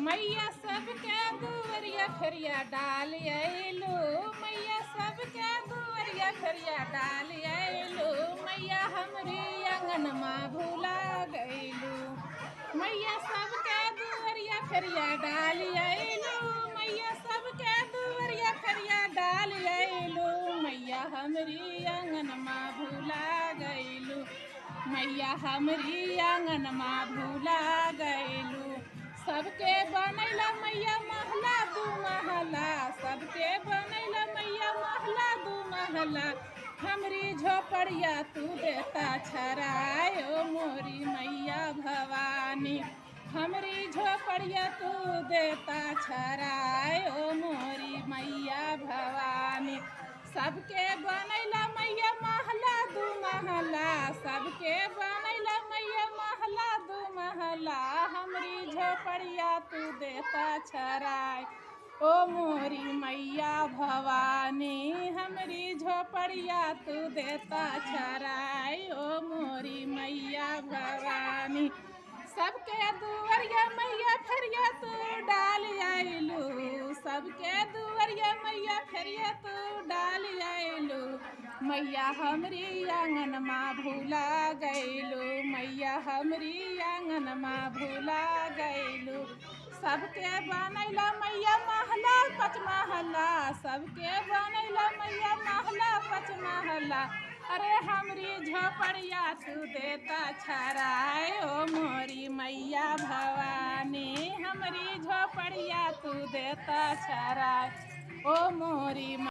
मैया सबके दुवरिया फेरिया डाल आइलू, मैया सबके दुवरिया फेरिया डाल आइलू, मैया हमरी अंगनमा भूला गइलू। मैया सबके दुवरिया फेरिया डाल आइलू, मैया सबके दुवरिया फेरिया डाल आइलू, मैया हमरी अंगनमा भूला गइलू, मैया हमरी अंगनमा भूला गइलू। सबके बनैला मैया महला दू महला, सबके बनैला मैया महला दू महला, हमरी झोपड़िया तू देता छराय ओ मोरी मैया भवानी, हमरी झोपड़िया तू देता छराय ओ मोरी मैया भवानी। सबके बनैला मैया महला दू महला, सबके बनैला मैया महला दू महला, हमरी झोपड़िया तू देता छराय ओ मोरी मैया भवानी, हमरी झोपड़िया तू देता छराय ओ मोरी मैया भवानी। सबके दुवरिया मैया फेरिया तू डाल आइलू, सबके दुवरिया मैया फेरिया तू डाल आइलू, मैया हमरी आंगनमा भूला गइलू, मैया हमरी आंगनमा भूला गइलू। सबके बनैला मैया महला पच महला, सबके बनैला मैया महला पच महला, अरे हमरी झोपड़िया तू देता छराय ओ मोरी मैया भवानी, हमरी झोपड़िया तू देता छराय ओ मोरी